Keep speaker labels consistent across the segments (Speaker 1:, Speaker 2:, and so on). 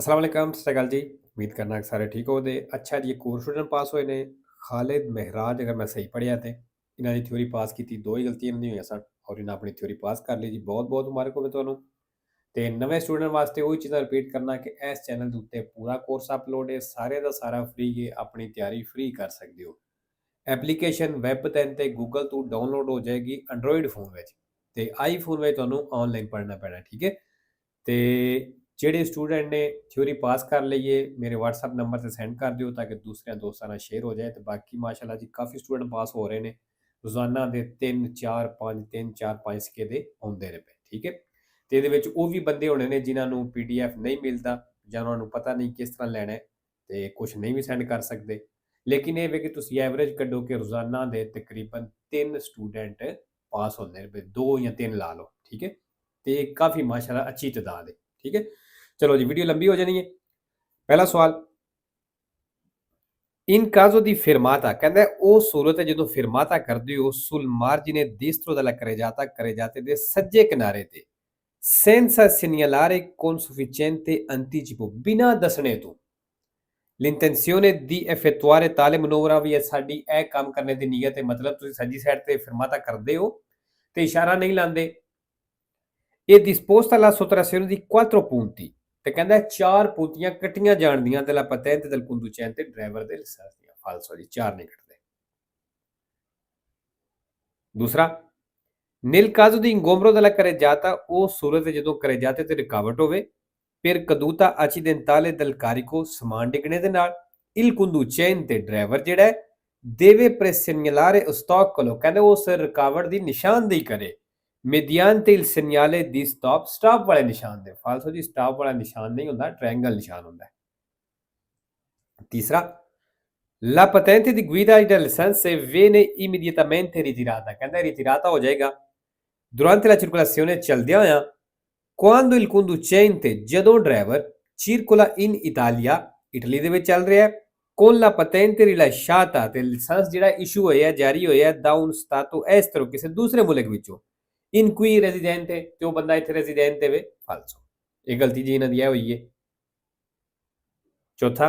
Speaker 1: ਅਸਲਾਮ ਵਾਲੇਕਮ, ਸਤਿ ਸ਼੍ਰੀ ਅਕਾਲ ਜੀ। ਉਮੀਦ ਕਰਨਾ ਕਿ ਸਾਰੇ ਠੀਕ ਹੋਵੋਗੇ। ਅੱਛਾ ਜੀ, ਇੱਕ ਹੋਰ ਸਟੂਡੈਂਟ ਪਾਸ ਹੋਏ ਨੇ, ਖਾਲਿਦ ਮਹਿਰਾਜ। ਅਗਰ ਮੈਂ ਸਹੀ ਪੜ੍ਹਿਆ ਤੇ ਇਹਨਾਂ ਦੀ ਥਿਊਰੀ ਪਾਸ ਕੀਤੀ, ਦੋ ਹੀ ਗਲਤੀਆਂ ਇਹਨਾਂ ਦੀਆਂ ਹੋਈਆਂ ਸਨ ਔਰ ਇਹਨਾਂ ਆਪਣੀ ਥਿਊਰੀ ਪਾਸ ਕਰ ਲਈ ਜੀ। ਬਹੁਤ ਬਹੁਤ ਮੁਬਾਰਕ ਹੋਵੇ ਤੁਹਾਨੂੰ। ਤੇ ਨਵੇਂ ਸਟੂਡੈਂਟ ਵਾਸਤੇ ਉਹੀ ਚੀਜ਼ਾਂ ਰਿਪੀਟ ਕਰਨਾ ਕਿ ਇਸ ਚੈਨਲ ਦੇ ਉੱਤੇ ਪੂਰਾ ਕੋਰਸ ਅਪਲੋਡ ਹੈ, ਸਾਰੇ ਦਾ ਸਾਰਾ ਫ੍ਰੀ ਹੈ, ਆਪਣੀ ਤਿਆਰੀ ਫ੍ਰੀ ਕਰ ਸਕਦੇ ਹੋ। ਐਪਲੀਕੇਸ਼ਨ ਵੈਬ 3 ਤੇ ਗੂਗਲ ਤੋਂ ਡਾਊਨਲੋਡ ਹੋ ਜਾਏਗੀ ਐਂਡਰੋਇਡ ਫੋਨ ਵਿੱਚ, ਤੇ ਆਈਫੋਨ ਵਿੱਚ ਤੁਹਾਨੂੰ ਆਨਲਾਈਨ ਪੜ੍ਹਨਾ ਪੈਣਾ, ਠੀਕ ਹੈ। ਤੇ ਜਿਹੜੇ ਸਟੂਡੈਂਟ ਨੇ ਥਿਊਰੀ ਪਾਸ ਕਰ ਲਈਏ, ਮੇਰੇ WhatsApp ਨੰਬਰ ਤੇ ਸੈਂਡ ਕਰ ਦਿਓ ਤਾਂ ਕਿ ਦੂਸਰਿਆਂ ਦੋਸਤਾਂ ਨਾਲ ਸ਼ੇਅਰ ਹੋ ਜਾਏ। ਤੇ ਬਾਕੀ ਮਾਸ਼ਾਅੱਲਾ ਜੀ ਕਾਫੀ ਸਟੂਡੈਂਟ ਪਾਸ ਹੋ ਰਹੇ ਨੇ, ਰੋਜ਼ਾਨਾ ਦੇ 3 4 5 3 4 5 ਸਿੱਕੇ ਦੇ ਆਉਂਦੇ ਨੇ ਪਏ, ਠੀਕ ਹੈ। ਤੇ ਇਹਦੇ ਵਿੱਚ ਉਹ ਵੀ ਬੰਦੇ ਹੋਣੇ ਨੇ ਜਿਨ੍ਹਾਂ ਨੂੰ PDF ਨਹੀਂ ਮਿਲਦਾ ਜਾਂ ਉਹਨਾਂ ਨੂੰ ਪਤਾ ਨਹੀਂ ਕਿਸ ਤਰ੍ਹਾਂ ਲੈਣਾ ਹੈ, ਤੇ ਕੁਝ ਨਹੀਂ ਵੀ ਸੈਂਡ ਕਰ ਸਕਦੇ। ਲੇਕਿਨ ਇਹ ਵੇ ਕਿ ਤੁਸੀਂ ਐਵਰੇਜ ਕੱਢੋ ਕਿ ਰੋਜ਼ਾਨਾ ਦੇ ਤਕਰੀਬਨ 3 ਸਟੂਡੈਂਟ ਪਾਸ ਹੁੰਦੇ ਨੇ, 2 ਜਾਂ 3 ਲਾ ਲਓ, ਠੀਕ ਹੈ। ਤੇ ਕਾਫੀ ਮਾਸ਼ਾਅੱਲਾ अच्छी तादाद है, ठीक है। चलो जी, वीडियो लंबी हो जानी है। पहला सवाल, इन caso di fermata कहता है ਉਹ ਸੂਰਤ ਹੈ ਜਦੋਂ ਫਿਰਮਾਤਾ ਕਰਦੇ ਹੋ sul margine destro della carreggiata ਦੇ ਸੱਜੇ ਕਿਨਾਰੇ ਤੇ senza segnalare con sufficiente anticipo, ਬਿਨਾਂ ਦੱਸਣੇ ਤੋਂ l'intenzione di effettuare tale manovra ਵੀ ਹੈ ਸਾਡੀ ਇਹ ਕੰਮ ਕਰਨੇ ਦੀ ਨੀਅਤ ਹੈ। ਮਤਲਬ ਤੁਸੀਂ ਸੱਜੀ ਸਾਈਡ ਤੇ ਫਿਰਮਾਤਾ ਕਰਦੇ ਹੋ ਤੇ ਇਸ਼ਾਰਾ ਨਹੀਂ ਲਾਉਂਦੇ। ਇਹ disposta la sottrazione di 4 punti ਤੇ ਕਹਿੰਦਾ 4 ਪੂਤੀਆਂ ਕੱਟੀਆਂ ਜਾਣਦੀਆਂ della patente del conducente driver ਦੇ ਲਾਇਸੈਂਸ ਦੀਆਂ। ਫਾਲਸੋ ਜੀ, 4 ਨਹੀਂ ਕੱਟਦੇ। ਦੂਸਰਾ, nel caso di ingombro della carreggiata ਉਹ ਸੂਰਤ ਜਦੋਂ carreggiate ਤੇ ਰੁਕਾਵਟ ਹੋਵੇ, per caduta accidentale del carico ਸਮਾਨ ਡਿੱਗਣੇ ਦੇ ਨਾਲ il conducente ਡਰਾਈਵਰ ਜਿਹੜਾ ਹੈ deve presegnalare ostacolo, ਕਹਿੰਦੇ ਉਸ ਰੁਕਾਵਟ ਦੀ ਨਿਸ਼ਾਨਦੇਹੀ ਕਰੇ mediante il segnale di stop, stop ਵਾਲੇ ਨਿਸ਼ਾਨ ਦੇ। ਫਾਲਸੋ ਜੀ, ਸਟਾਪ ਵਾਲਾ ਨਿਸ਼ਾਨ ਨਹੀਂ ਹੁੰਦਾ, ਟ੍ਰਾਇੰਗਲ ਨਿਸ਼ਾਨ ਹੁੰਦਾ ਹੈ। ਤੀਸਰਾ, la patente di guida del license viene immediatamente ritirata, ਕਹਿੰਦਾ ritirata ਹੋ ਜਾਏਗਾ durante la circolazione ਚੱਲਦਿਆਂ ਹੋਇਆਂ quando il conducente, ਜਦੋਂ driver circola in Italia, Italy ਦੇ ਵਿੱਚ ਚੱਲ ਰਿਹਾ ਹੈ, con la patente rilasciata, ਤੇ ਲਾਇਸੈਂਸ ਜਿਹੜਾ ਇਸ਼ੂ ਹੋਇਆ ਜਾਰੀ ਹੋਇਆ da un stato estero, ਕਿਸੇ ਦੂਸਰੇ ਮੁਲਕ ਵਿੱਚੋਂ, in cui residente, ਤੇ ਉਹ ਬੰਦਾ ਇੱਥੇ ਰੈਜ਼ੀਡੈਂਟ ਦੇਵੇ। ਫਾਲਸੋ, ਇਹ ਗਲਤੀ ਜੀ ਇਹਨਾਂ ਦੀ ਇਹ ਹੋਈ ਹੈ। ਚੌਥਾ,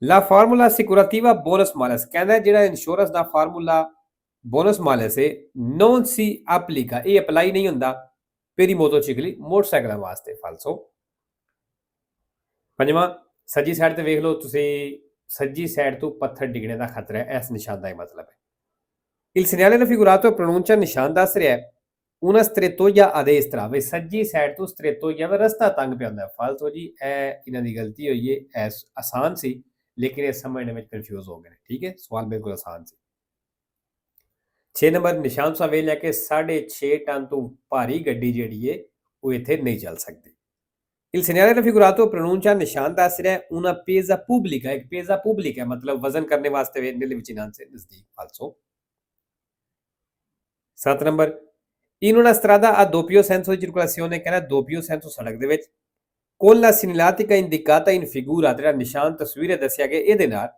Speaker 1: la formula assicurativa bonus malus, ਕਹਿੰਦਾ ਜਿਹੜਾ ਇੰਸ਼ੋਰੈਂਸ ਦਾ ਫਾਰਮੂਲਾ ਬੋਨਸ ਮਾਲਸ ਹੈ non si applica, ਇਹ ਅਪਲਾਈ ਨਹੀਂ ਹੁੰਦਾ per i motocicli, ਮੋਟਰਸਾਈਕਲਾਂ ਵਾਸਤੇ। ਫਾਲਸੋ। ਪੰਜਵਾਂ, ਸੱਜੀ ਸਾਈਡ ਤੇ ਵੇਖ ਲਓ ਤੁਸੀਂ, ਸੱਜੀ ਸਾਈਡ ਤੋਂ ਪੱਥਰ ਡਿੱਗਣੇ ਦਾ ਖਤਰਾ ਹੈ, ਇਸ ਨਿਸ਼ਾਨ ਦਾ ਇਹ ਮਤਲਬ ਹੈ। Il segnale raffigurato pronuncia ਨਿਸ਼ਾਨ ਦੱਸ ਰਿਹਾ ਹੈ una strettoia a destra, ਵੇ ਸੱਜੀ ਸਾਈਡ ਤੋਂ strettoia ਵੇ ਰਸਤਾ ਤੰਗ ਪਿਆ ਹੁੰਦਾ। ਫਾਲਸੋ ਜੀ, ਇਹ ਇਹਨਾਂ ਦੀ ਗਲਤੀ ਹੋਈ ਹੈ। ਐ ਆਸਾਨ ਸੀ ਲੇਕਿਨ ਇਹ ਸਮਝਣੇ ਵਿੱਚ ਕਨਫਿਊਜ਼ ਹੋ ਗਏ ਨੇ, ਠੀਕ ਹੈ। ਸਵਾਲ ਬਿਲਕੁਲ ਆਸਾਨ ਸੀ। 6 ਨੰਬਰ, ਨਿਸ਼ਾਨ ਸਾਵੇ ਲੈ ਕੇ 6.5 ਟਨ ਤੋਂ ਭਾਰੀ ਗੱਡੀ ਜਿਹੜੀ ਹੈ ਉਹ ਇੱਥੇ ਨਹੀਂ ਚੱਲ ਸਕਦੀ। Il segnale raffigurato pronuncia ਨਿਸ਼ਾਨ ਦੱਸ ਰਿਹਾ ਹੈ una pesa pubblica, ਇੱਕ pesa pubblica ਹੈ ਮਤਲਬ ਵਜ਼ਨ ਕਰਨੇ ਵਾਸਤੇ nelle vicinanze, ਨਜ਼ਦੀਕ। ਫਾਲਸੋ। 7 number, in una strada a doppio senso di circolazione, ਕਹਿੰਦਾ doppio senso ਸੜਕ ਦੇ ਵਿੱਚ con la segnaletica indicata in figura, ਜਿਹੜਾ ਨਿਸ਼ਾਨ ਤਸਵੀਰ ਦੱਸਿਆ ਗਿਆ ਇਹਦੇ ਨਾਲ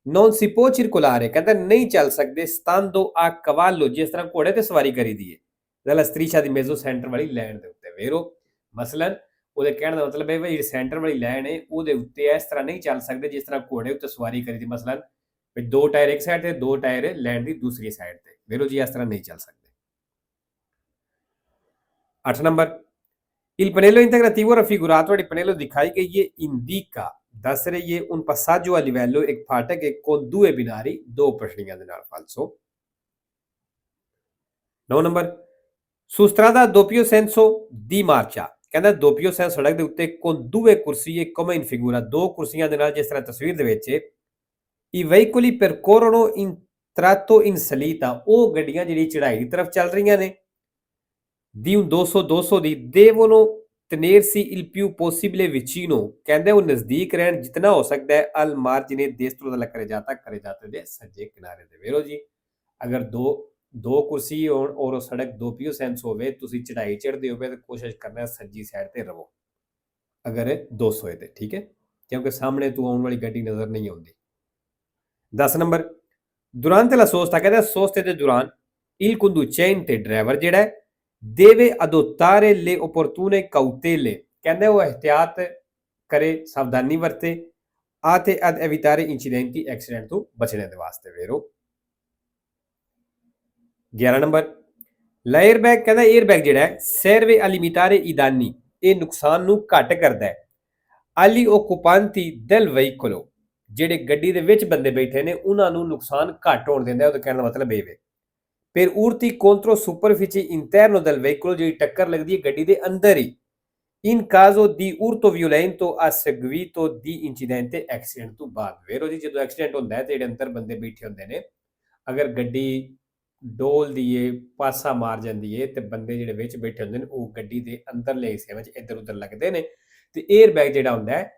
Speaker 1: non si può circolare, ਕਹਿੰਦਾ ਨਹੀਂ ਚੱਲ ਸਕਦੇ stando a cavallo, ਜਿਸ ਤਰ੍ਹਾਂ ਘੋੜੇ ਤੇ ਸਵਾਰੀ ਕਰੀਦੀ ਹੈ dalla striscia di mezzo center ਵਾਲੀ ਲਾਈਨ ਦੇ ਉੱਤੇ। ਵੇਰੋ ਮਸਲਨ ਉਹਦੇ ਕਹਿਣ ਦਾ ਮਤਲਬ ਹੈ ਵੀ ਸੈਂਟਰ ਵਾਲੀ ਲਾਈਨ ਹੈ ਉਹਦੇ ਉੱਤੇ ਇਸ ਤਰ੍ਹਾਂ ਨਹੀਂ ਚੱਲ ਸਕਦੇ ਜਿਸ ਤਰ੍ਹਾਂ ਘੋੜੇ ਉੱਤੇ ਸਵਾਰੀ ਕਰੀਦੀ। ਮਸਲਨ ਵੀ 2 ਟਾਇਰ ਇੱਕ ਸਾਈਡ ਤੇ 2 ਟਾਇਰ ਲਾਈਨ ਦੀ ਦੂਸਰੀ ਸਾਈਡ ਤੇ। ਵੇਰੋ ਜੀ, ਇਸ ਤਰ੍ਹਾਂ ਨਹੀਂ ਚੱਲ ਸਕਦੇ। 8 number, il pannello integrativo raffigurato, il pannello ਦਿਖਾਈ ਗਈ ਹੈ indica, ਦੱਸ ਰਹੀ ਹੈ un passaggio a livello, ਇੱਕ ਫਾਟਕ ਹੈ con 2 binari, 2 ਪਟੜੀਆਂ ਦੇ ਨਾਲ। ਫਾਲਸੋ। 9 number, su strada a doppio senso di marcia, ਕਹਿੰਦਾ doppio senso ਸੜਕ ਦੇ ਉੱਤੇ con 2 ਕੁਰਸੀਏ come in figura, 2 ਕੁਰਸੀਆਂ ਦੇ ਨਾਲ ਜਿਸ ਤਰ੍ਹਾਂ ਤਸਵੀਰ ਦੇ ਵਿੱਚ i veicoli percorrono in tratto in salita, ਉਹ ਗੱਡੀਆਂ ਜਿਹੜੀ ਚੜ੍ਹਾਈ ਦੀ ਤਰਫ ਚੱਲ ਰਹੀਆਂ ਨੇ di un 200 ਦੀ devono tenersi il più possibile vicino, ਕਹਿੰਦੇ ਉਹ ਨਜ਼ਦੀਕ ਰਹਿਣ ਜਿੰਨਾ ਹੋ ਸਕਦਾ ਹੈ al margine destro della carreggiata ਦੇ ਸੱਜੇ ਕਿਨਾਰੇ ਦੇ। ਵੇਰੋ ਜੀ, ਅਗਰ ਦੋ ਕੁਰਸੀ ਹੋਣ ਔਰ ਉਹ ਸੜਕ doppio senso ਹੋਵੇ, ਤੁਸੀਂ ਚੜ੍ਹਾਈ ਚੜ੍ਹਦੇ ਹੋਵੇ ਤਾਂ ਕੋਸ਼ਿਸ਼ ਕਰਨਾ ਸੱਜੀ ਸਾਈਡ ਤੇ ਰਹੋ ਅਗਰ 200 ਤੇ, ਠੀਕ ਹੈ, ਕਿਉਂਕਿ ਸਾਹਮਣੇ ਤੋਂ ਆਉਣ ਵਾਲੀ ਗੱਡੀ ਨਜ਼ਰ ਨਹੀਂ ਆਉਂਦੀ। 10 ਨੰਬਰ, durante la sosta, ਕਹਿੰਦਾ ਸੋਸਤੇ ਦੇ ਦੌਰਾਨ il conducente, ਡਰਾਈਵਰ ਜਿਹੜਾ ਹੈ deve adottare le opportune cautele, ਕਹਿੰਦੇ ਉਹ ਇਹਤਿਆਤ ਕਰੇ, ਸਾਵਧਾਨੀ ਵਰਤੇ ਅਤੇ ad evitare incidenti ਐਕਸੀਡੈਂਟ ਤੋਂ ਬਚਣੇ ਦੇ ਵਾਸਤੇ ਵੇਰੋ। 11 ਨੰਬਰ l'airбag ਕਹਿੰਦਾ 에ਅਰਬੈਗ ਜਿਹੜਾ ਹੈ serve a limitare i danni, ਇਹ ਨੁਕਸਾਨ ਨੂੰ ਘੱਟ ਕਰਦਾ ਹੈ agli occupanti del veicolo, ਜਿਹੜੇ ਗੱਡੀ ਦੇ ਵਿੱਚ ਬੰਦੇ ਬੈਠੇ ਨੇ ਉਹਨਾਂ ਨੂੰ ਨੁਕਸਾਨ ਘੱਟ ਹੋਣ ਦਿੰਦਾ। ਉਹਦਾ ਕਹਿਣ ਦਾ ਮਤਲਬ ਇਹ ਵੇ per urti contro superfici interno del veicolo, ਜਿਹੜੀ ਟੱਕਰ ਲੱਗਦੀ ਹੈ ਗੱਡੀ ਦੇ ਅੰਦਰ ਹੀ in caso di urto violento a seguito di incidente accident ਤੋਂ ਬਾਅਦ ਵੇਰੋ ਜੀ ਜਦੋਂ ਐਕਸੀਡੈਂਟ ਹੁੰਦਾ ਹੈ ਤੇ ਜਿਹੜੇ ਅੰਦਰ ਬੰਦੇ ਬੈਠੇ ਹੁੰਦੇ ਨੇ ਅਗਰ ਗੱਡੀ ਡੋਲਦੀ ਏ ਪਾਸਾ ਮਾਰ ਜਾਂਦੀ ਏ ਤੇ ਬੰਦੇ ਜਿਹੜੇ ਵਿੱਚ ਬੈਠੇ ਹੁੰਦੇ ਨੇ ਉਹ ਗੱਡੀ ਦੇ ਅੰਦਰਲੇ ਹਿੱਸੇ ਵਿੱਚ ਇੱਧਰ ਉੱਧਰ ਲੱਗਦੇ ਨੇ ਤੇ 에ਅਰ ਬੈਗ ਜਿਹੜਾ ਹੁੰਦਾ ਹੈ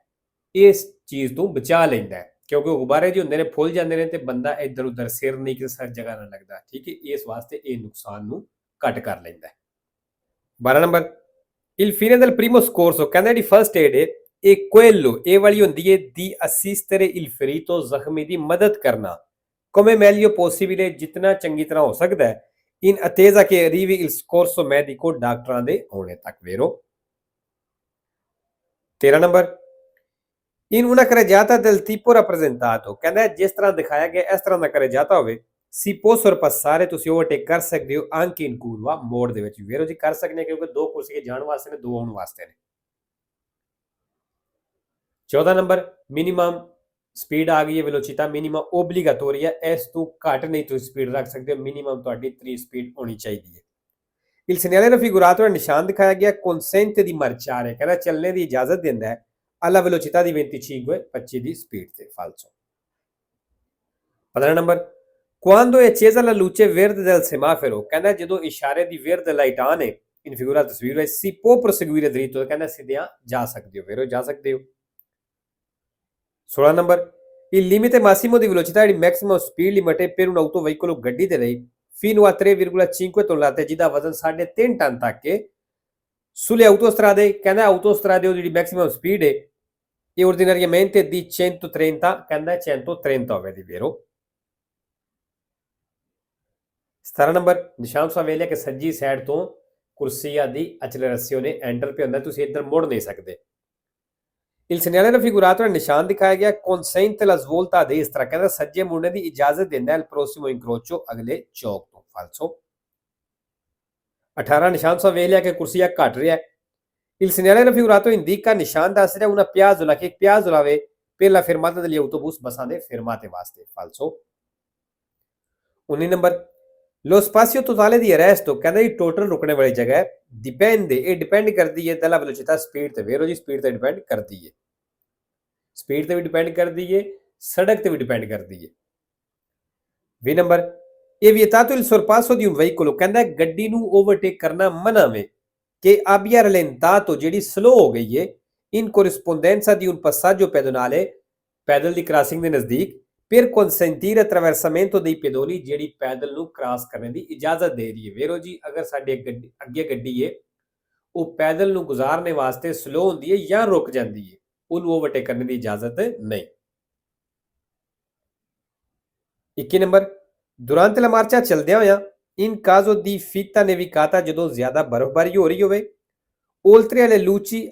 Speaker 1: ਇਸ ਚੀਜ਼ ਤੋਂ ਬਚਾ ਲੈਂਦਾ ਹੈ ਕਿਉਂਕਿ ਉਹ ਗੁਬਾਰੇ ਜਿਹੇ ਹੁੰਦੇ ਨੇ ਫੁੱਲ ਜਾਂਦੇ ਨੇ ਤੇ ਬੰਦਾ ਇੱਧਰ ਉੱਧਰ ਸਿਰ ਨਹੀਂ ਕਿਸੇ ਸਰ ਜਗ੍ਹਾ ਨਾ ਲੱਗਦਾ। ਠੀਕ ਹੈ, ਇਸ ਵਾਸਤੇ ਇਹ ਨੁਕਸਾਨ ਨੂੰ ਘੱਟ ਕਰ ਲੈਂਦਾ ਹੈ। 12 number il fine del primo soccorso ਕਹਿੰਦਾ ਜਿਹੜੀ ਫਰਸਟ ਏਡ ਹੈ ਇਹ quello ਇਹ ਵਾਲੀ ਹੁੰਦੀ ਹੈ di assistere il ferito, ਜ਼ਖਮੀ ਦੀ ਮਦਦ ਕਰਨਾ come meglio possibile, ਜਿਤਨਾ ਚੰਗੀ ਤਰ੍ਹਾਂ ਹੋ ਸਕਦਾ ਹੈ in attesa che arrivi il soccorso medico, ਡਾਕਟਰਾਂ ਦੇ ਆਉਣੇ ਤੱਕ ਵੇਰੋ। 13 number in una carreggiata del tipo rappresentato ਕਹਿੰਦਾ ਜਿਸ ਤਰ੍ਹਾਂ ਦਿਖਾਇਆ ਗਿਆ ਇਸ ਤਰ੍ਹਾਂ ਦਾ carreggiata ਹੋਵੇ si può sorpassare, ਤੁਸੀਂ ਓਵਰਟੇਕ ਕਰ ਸਕਦੇ ਹੋ anche in curva, ਮੋੜ ਦੇ ਵਿੱਚ ਵੇਰੋ ਜੀ ਕਰ ਸਕਦੇ ਕਿਉਂਕਿ ਦੋ ਕੁਰਸੀਆਂ ਜਾਣ ਵਾਸਤੇ ਨੇ ਦੋ ਆਉਣ ਵਾਸਤੇ ਨੇ। 14 ਨੰਬਰ ਮਿਨੀਮਮ ਸਪੀਡ ਆ ਗਈ ਹੈ ਵੈਲੋਸਿਟà ਮਿਨੀਮਮ ਓਬਲੀਗਾਟੋਰੀ ਹੈ, ਇਸ ਤੋਂ ਘੱਟ ਨਹੀਂ ਤੁਸੀਂ ਸਪੀਡ ਰੱਖ ਸਕਦੇ ਹੋ, ਮਿਨੀਮਮ ਤੁਹਾਡੀ 3 ਸਪੀਡ ਹੋਣੀ ਚਾਹੀਦੀ ਹੈ। il segnale raffigurato ਨਿਸ਼ਾਨ ਦਿਖਾਇਆ ਗਿਆ consente di marciare ਕਹਿੰਦਾ ਚੱਲਣੇ ਦੀ ਇਜਾਜ਼ਤ ਦਿੰਦਾ ਹੈ alla velocità di 25 ਦੀ ਸਪੀਡ ਤੇ falso। 15 number quando è accesa la luce verde del semaforo ਕਹਿੰਦਾ ਜਦੋਂ ਇਸ਼ਾਰੇ ਦੀ verde ਲਾਈਟ ਆਨ ਹੈ in figura ਤਸਵੀਰ ਵਿੱਚ si può proseguire dritto ਕਹਿੰਦਾ ਸਿੱਧਿਆਂ ਜਾ ਸਕਦੇ ਹੋ ਵੇਰੋ ਜਾ ਸਕਦੇ ਹੋ। 16 number il limite massimo di velocità ਜਿਹੜੀ ਮੈਕਸਿਮਮ ਸਪੀਡ ਲਿਮਟ ਹੈ per un autoveicolo ਗੱਡੀ ਦੇ ਲਈ fino a 3,5 tonnellate ਜਿਹਦਾ ਵਜ਼ਨ 3.5 ਟਨ ਤੱਕ ਹੈ sulle autostrade ਕਹਿੰਦਾ autostrade ਜਿਹੜੀ ਮੈਕਸਿਮਮ ਸਪੀਡ ਹੈ ਇਹ ordinariamente di 130 ਕਹਿੰਦਾ 130 ਹੋਵੇ ਦੀ ਵੇਰੋ। 17 ਨੰਬਰ ਨਿਸ਼ਾਨ ਸਾਹਿਬ ਲਿਆ ਕਿ ਸੱਜੀ ਸਾਈਡ ਤੋਂ ਕੁਰਸੀਆ ਦੀ accelerazione ਐਂਟਰ ਪੇ ਹੁੰਦਾ ਤੁਸੀਂ ਇੱਧਰ ਮੁੜ ਨਹੀਂ ਸਕਦੇ। il segnale raffigurato ਨਿਸ਼ਾਨ ਦਿਖਾਇਆ ਗਿਆ consente la svolta a destra ਕਹਿੰਦਾ ਸੱਜੇ ਮੁੜਨੇ ਦੀ ਇਜਾਜ਼ਤ ਦਿੰਦਾ ਹੈ il prossimo incrocio ਅਗਲੇ ਚੌਕ ਤੋਂ falso। 18 ਨਿਸ਼ਾਨ ਸਾਹਿਬ ਲਿਆ ਕਿ ਕੁਰਸੀਆ ਘਟ ਰਿਹਾ ਹੈ il segnale raffigurato indica ਨਿਸ਼ਾਨ ਦੱਸ ਰਿਹਾ una piazzola che piazzola ਵੇ per la fermata degli autobus ਬੱਸਾਂ ਦੇ fermate ਵਾਸਤੇ falso। 19 number lo spazio totale di arresto ਕਹਿੰਦਾ ਇਹ ਟੋਟਲ ਰੁਕਣੇ ਵਾਲੀ ਜਗ੍ਹਾ ਹੈ dipende ਇਹ ਡਿਪੈਂਡ ਕਰਦੀ ਹੈ dalla velocità ਸਪੀਡ ਤੇ ਵੇਰੋ ਜੀ ਸਪੀਡ ਤੇ ਡਿਪੈਂਡ ਕਰਦੀ ਹੈ ਸਪੀਡ ਤੇ ਵੀ ਡਿਪੈਂਡ ਕਰਦੀ ਹੈ ਸੜਕ ਤੇ ਵੀ ਡਿਪੈਂਡ ਕਰਦੀ ਹੈ। 20 ਨੰਬਰ ਇਹ vietato il sorpasso di un veicolo ਕਹਿੰਦਾ ਗੱਡੀ ਨੂੰ ਓਵਰਟੇਕ ਕਰਨਾ ਮਨਾ ਵੇ che abbia rallentato ਜਿਹੜੀ ਸਲੋ ਹੋ ਗਈ ਹੈ in corrispondenza di un passaggio pedonale ਪੈਦਲ ਦੀ ਕ੍ਰਾਸਿੰਗ ਦੇ ਨਜ਼ਦੀਕ per consentire attraversamento dei pedoni ਜਿਹੜੀ ਪੈਦਲ ਨੂੰ ਕ੍ਰਾਸ ਕਰਨ ਦੀ ਇਜਾਜ਼ਤ ਦੇ ਰਹੀ ਹੈ ਵੇਰੋ ਜੀ ਅਗਰ ਸਾਡੇ ਅੱਗੇ ਗੱਡੀ ਹੈ ਉਹ ਪੈਦਲ ਨੂੰ ਗੁਜ਼ਾਰਨੇ ਵਾਸਤੇ ਸਲੋ ਹੁੰਦੀ ਹੈ ਜਾਂ ਰੁਕ ਜਾਂਦੀ ਹੈ ਉਹਨੂੰ ਓਵਰਟੇਕ ਕਰਨ ਦੀ ਇਜਾਜ਼ਤ ਨਹੀਂ। 21 ਨੰਬਰ durante la marcia ਚੱਲਦਿਆਂ ਹੋਇਆਂ in caso di fitta nevicata ਜਦੋਂ ਜ਼ਿਆਦਾ ਬਰਫ਼ਬਾਰੀ ਹੋ ਰਹੀ ਹੋਵੇ oltre alle luci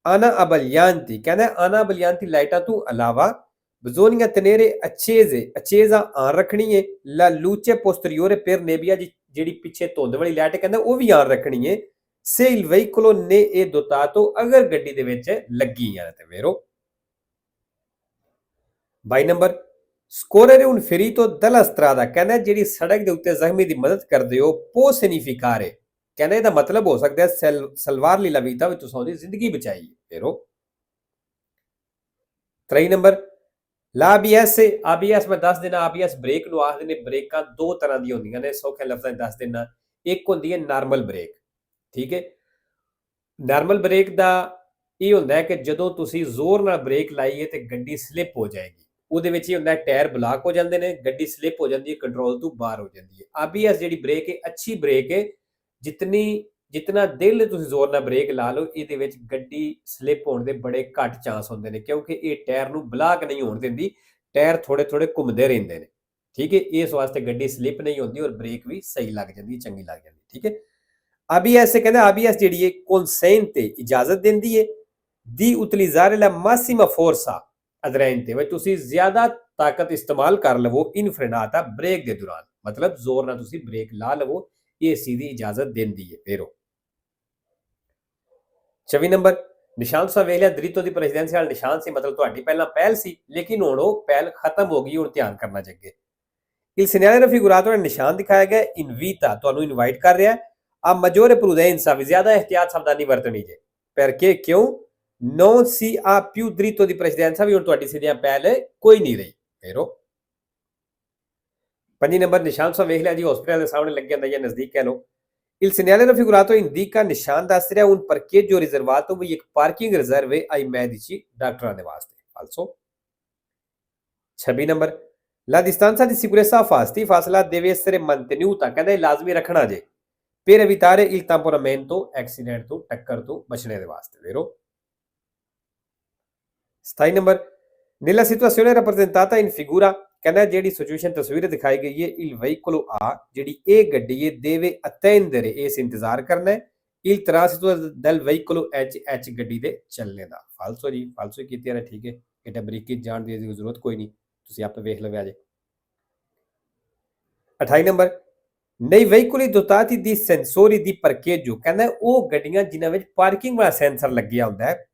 Speaker 1: ana abbaglianti ਕਹਿੰਦਾ ana abbaglianti ਲਾਈਟਾਂ ਤੋਂ ਇਲਾਵਾ bisogna tenere accesa ਆਨ ਰੱਖਣੀ ਹੈ la luce posteriore per nebbia ਜਿਹੜੀ ਪਿੱਛੇ ਧੁੰਦ ਵਾਲੀ ਲਾਈਟ ਕਹਿੰਦਾ ਉਹ ਵੀ ਆਨ ਰੱਖਣੀ ਹੈ se il veicolo ne è dotato ਅਗਰ ਗੱਡੀ ਦੇ ਵਿੱਚ ਲੱਗੀ ਹੈ ਤੇ ਵੇਰੋ। 22 number scorrere un ferito dalla strada ਕਹਿੰਦਾ ਜਿਹੜੀ ਸੜਕ ਦੇ ਉੱਤੇ ਜ਼ਖਮੀ ਦੀ ਮਦਦ ਕਰਦੇ ਹੋ può significare ਕਹਿੰਦਾ ਇਹਦਾ ਮਤਲਬ ਹੋ ਸਕਦਾ ਹੈ salvargli la vita ਵੀ ਤੁਸੀਂ ਉਹਦੀ ਜ਼ਿੰਦਗੀ ਬਚਾਈ ਵੇਰੋ। 23 ਨੰਬਰ ABS ਮੈਂ ਦੱਸ ਦੇਣਾ ABS ਬ੍ਰੇਕ ਨੂੰ ਆਖਦੇ ਨੇ ਬ੍ਰੇਕਾਂ ਦੋ ਤਰ੍ਹਾਂ ਦੀਆਂ ਹੁੰਦੀਆਂ ਨੇ ਸੌਖੇ ਲਫ਼ਜ਼ਾਂ ਦੱਸ ਦੇਣਾ ਇੱਕ ਹੁੰਦੀ ਹੈ ਨਾਰਮਲ ਬ੍ਰੇਕ ਠੀਕ ਹੈ ਨਾਰਮਲ ਬ੍ਰੇਕ ਦਾ ਇਹ ਹੁੰਦਾ ਹੈ ਕਿ ਜਦੋਂ ਤੁਸੀਂ ਜ਼ੋਰ ਨਾਲ ਬ੍ਰੇਕ ਲਾਈਏ ਤੇ ਗੱਡੀ ਸਲਿੱਪ ਹੋ ਜਾਏਗੀ ਉਹਦੇ ਵਿੱਚ ਇਹ ਹੁੰਦਾ ਹੈ ਟਾਇਰ ਬਲਾਕ ਹੋ ਜਾਂਦੇ ਨੇ ਗੱਡੀ ਸਲਿੱਪ ਹੋ ਜਾਂਦੀ ਹੈ ਕੰਟਰੋਲ ਤੋਂ ਬਾਹਰ ਹੋ ਜਾਂਦੀ ਹੈ। ABS ਜਿਹੜੀ ਬ੍ਰੇਕ ਹੈ ਅੱਛੀ ਬ੍ਰੇਕ ਹੈ ਜਿਤਨਾ ਦਿਲ ਤੁਸੀਂ ਜ਼ੋਰ ਨਾਲ ਬ੍ਰੇਕ ਲਾ ਲਓ ਇਹਦੇ ਵਿੱਚ ਗੱਡੀ ਸਲਿੱਪ ਹੋਣ ਦੇ ਬੜੇ ਘੱਟ ਚਾਂਸ ਹੁੰਦੇ ਨੇ ਕਿਉਂਕਿ ਇਹ ਟਾਇਰ ਨੂੰ ਬਲਾਕ ਨਹੀਂ ਹੋਣ ਦਿੰਦੀ ਟਾਇਰ ਥੋੜੇ ਘੁੰਮਦੇ ਰਹਿੰਦੇ ਨੇ ਠੀਕ ਹੈ ਇਸ ਵਾਸਤੇ ਗੱਡੀ ਸਲਿੱਪ ਨਹੀਂ ਹੁੰਦੀ ਔਰ ਬ੍ਰੇਕ ਵੀ ਸਹੀ ਲੱਗ ਜਾਂਦੀ ਚੰਗੀ ਲੱਗ ਜਾਂਦੀ ਠੀਕ ਹੈ। ABS ਕਹਿੰਦਾ ABS ਜਿਹੜੀ ਹੈ consente ਇਜਾਜ਼ਤ ਦਿੰਦੀ ਹੈ ਦੀ utilizzare la massima forza aderente ਵੀ ਤੁਸੀਂ ਜ਼ਿਆਦਾ ਤਾਕਤ ਇਸਤੇਮਾਲ ਕਰ ਲਵੋ ਇਨ ਫਰੇਨਾਤਾ ਬ੍ਰੇਕ ਦੇ ਦੌਰਾਨ ਮਤਲਬ ਜ਼ੋਰ ਨਾਲ ਤੁਸੀਂ ਬ੍ਰੇਕ ਲਾ ਲਵੋ ਇਹ ਚੀਜ਼ ਦੀ ਇਜਾਜ਼ਤ ਦਿੰਦੀ ਹੈ ਫੇਰੋ 24 ਨੰਬਰ ਨਿਸ਼ਾਨ ਸਾਹਿਬ ਵੇਖ ਲਿਆ ਦ੍ਰਿਤੋ ਦੀ ਪ੍ਰੈਜ਼ੀਡੈਂਸੀਅਲ ਨਿਸ਼ਾਨ ਸੀ ਮਤਲਬ ਤੁਹਾਡੀ ਪਹਿਲਾਂ ਪਹਿਲ ਸੀ ਲੇਕਿਨ ਹੁਣ ਉਹ ਪਹਿਲ ਖਤਮ ਹੋ ਗਈ ਹੁਣ ਧਿਆਨ ਕਰਨਾ ਚਾਹੀਏ il segnale raffigurato nel ਨਿਸ਼ਾਨ ਦਿਖਾਇਆ ਗਿਆ ਇਨਵੀਟਾ ਤੁਹਾਨੂੰ ਇਨਵਾਈਟ ਕਰ ਰਿਹਾ ਆ maggiore prudenza ਵੀ ਜ਼ਿਆਦਾ ਇhtiyat ਸਾਵਧਾਨੀ ਵਰਤਣੀ ਜੇ perché ਕਿਉਂ non si ha più diritto di precedenza ਵੀ ਹੁਣ ਤੁਹਾਡੀ ਸਿੱਧਿਆਂ ਪਹਿਲ ਕੋਈ ਨਹੀਂ ਰਹੀ ਫੇਰੋ 5 ਨੰਬਰ ਨਿਸ਼ਾਨ ਸਾਹਿਬ ਵੇਖ ਲਿਆ ਜੀ ਹਸਪੀਟਲ ਦੇ ਸਾਹਮਣੇ ਲੱਗਿਆ ਹੁੰਦਾ ਜਾਂ ਨਜ਼ਦੀਕ ਕਹਿ ਲਓ il segnale raffigurato indica ਨਿਸ਼ਾਨ ਦੱਸ ਰਿਹਾ un parcheggio riservato ਵੀ ਇੱਕ ਪਾਰਕਿੰਗ ਰਿਜ਼ਰਵ ਹੈ ai medici ਡਾਕਟਰਾਂ ਦੇ ਵਾਸਤੇ also 26 number la distanza di sicurezza ਫਾਸਲਾ deve essere mantenuta ਕਹਿੰਦਾ ਇਹ ਲਾਜ਼ਮੀ ਰੱਖਣਾ ਜੇ per evitare il tamponamento accident ਤੋਂ ਟੱਕਰ ਤੋਂ ਬਚਣੇ ਦੇ ਵਾਸਤੇ ਵੇਰੋ 27 number nella situazione rappresentata in figura ਕਹਿੰਦਾ ਜਿਹੜੀ ਸਿਚੁਏਸ਼ਨ ਤਸਵੀਰ ਦਿਖਾਈ ਗਈ ਹੈ il veicolo A ਜਿਹੜੀ ਇਹ ਗੱਡੀ ਹੈ deve attendere ਇਸ ਇੰਤਜ਼ਾਰ ਕਰਨਾ ਹੈ il transito del veicolo H ਗੱਡੀ ਦੇ ਚੱਲਣੇ ਦਾ ਫਾਲਸੋ ਜੀ ਫਾਲਸੋ ਕੀਤੀ ਹੈ ਠੀਕ ਹੈ ਇਹ ਬਰੀਕੀ ਜਾਣ ਦੀ ਜ਼ਰੂਰਤ ਕੋਈ ਨਹੀਂ ਤੁਸੀਂ ਆਪੇ ਵੇਖ ਲਵੇ ਅਜੇ 28 number nei veicoli dotati di sensori di parcheggio ਕਹਿੰਦਾ ਉਹ ਗੱਡੀਆਂ ਜਿਨ੍ਹਾਂ ਵਿੱਚ ਪਾਰਕਿੰਗ ਵਾਲਾ ਸੈਂਸਰ ਲੱਗਿਆ ਹੁੰਦਾ ਹੈ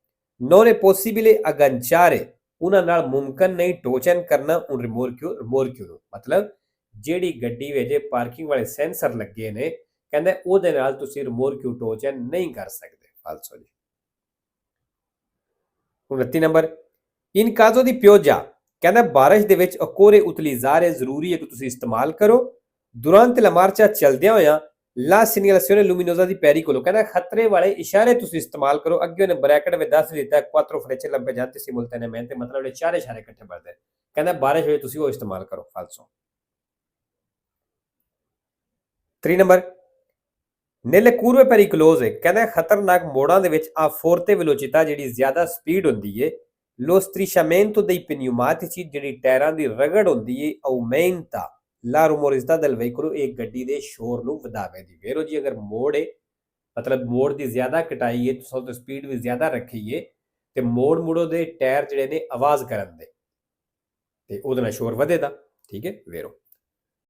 Speaker 1: non è possibile agganciare ਉਹਨਾਂ ਨਾਲ ਮੁਮਕਨ ਨਹੀਂ ਟੋਚਨ ਕਰਨਾ un rimorchio ਨੂੰ ਮਤਲਬ ਜਿਹੜੀ ਗੱਡੀ ਵਿੱਚ ਪਾਰਕਿੰਗ ਵਾਲੇ ਸੈਂਸਰ ਲੱਗੇ ਨੇ ਕਹਿੰਦਾ ਉਹਦੇ ਨਾਲ ਤੁਸੀਂ ਰਿਮੋਰਕਿਓ ਟੋਚਨ ਨਹੀਂ ਕਰ ਸਕਦੇ ਫਾਲਸੋ ਜੀ 29 number in caso di pioggia ਕਹਿੰਦਾ ਬਾਰਿਸ਼ ਦੇ ਵਿੱਚ occorre utilizzare ਜ਼ਰੂਰੀ ਹੈ ਕਿ ਤੁਸੀਂ ਇਸਤੇਮਾਲ ਕਰੋ durante la marcia ਚਲਦਿਆਂ ਹੋਇਆਂ la segnalazione luminosa di pericolo ਕਹਿੰਦਾ ਖਤਰੇ ਵਾਲੇ ਇਸ਼ਾਰੇ ਤੁਸੀਂ ਇਸਤੇਮਾਲ ਕਰੋ ਅੱਗੇ ਉਹਨੇ ਬ੍ਰੈਕਟ ਵਿੱਚ ਦੱਸ ਦਿੱਤਾ quattro frecce lampeggianti simultaneamente ਮਤਲਬ ਇਹ ਚਾਰ ਇਸ਼ਾਰੇ ਇਕੱਠੇ ਵਰਤੇ ਕਹਿੰਦਾ ਬਾਰਿਸ਼ ਵਿੱਚ ਤੁਸੀਂ ਉਹ ਇਸਤੇਮਾਲ ਕਰੋ ਫਾਲਸੋ 3 ਨੰਬਰ nelle curve pericolose ਕਹਿੰਦਾ ਖਤਰਨਾਕ ਮੋੜਾਂ ਦੇ ਵਿੱਚ ਆ forte velocità ਜਿਹੜੀ ਜ਼ਿਆਦਾ ਸਪੀਡ ਹੁੰਦੀ ਏ lo strisciamento dei pneumatici ਜਿਹੜੀ ਟਾਇਰਾਂ ਦੀ ਰਗੜ ਹੁੰਦੀ ਏ aumenta la rumorosità del veicolo एक ਗੱਡੀ ਦੇ ਸ਼ੋਰ ਨੂੰ ਵਧਾਵੇਗੀ ਵੇਰੋ ਜੀ ਅਗਰ ਮੋੜ ਹੈ ਮਤਲਬ ਮੋੜ ਦੀ ਜ਼ਿਆਦਾ ਕਟਾਈ ਹੈ ਤੁਸੀਂ ਸਪੀਡ ਵੀ ਜ਼ਿਆਦਾ ਰੱਖੀਏ ਤੇ ਮੋੜੋ ਦੇ ਟਾਇਰ ਜਿਹੜੇ ਨੇ ਆਵਾਜ਼ ਕਰਨ ਦੇ ਤੇ ਉਹਦੇ ਨਾਲ ਸ਼ੋਰ ਵਧੇਗਾ ਠੀਕ ਹੈ ਵੇਰੋ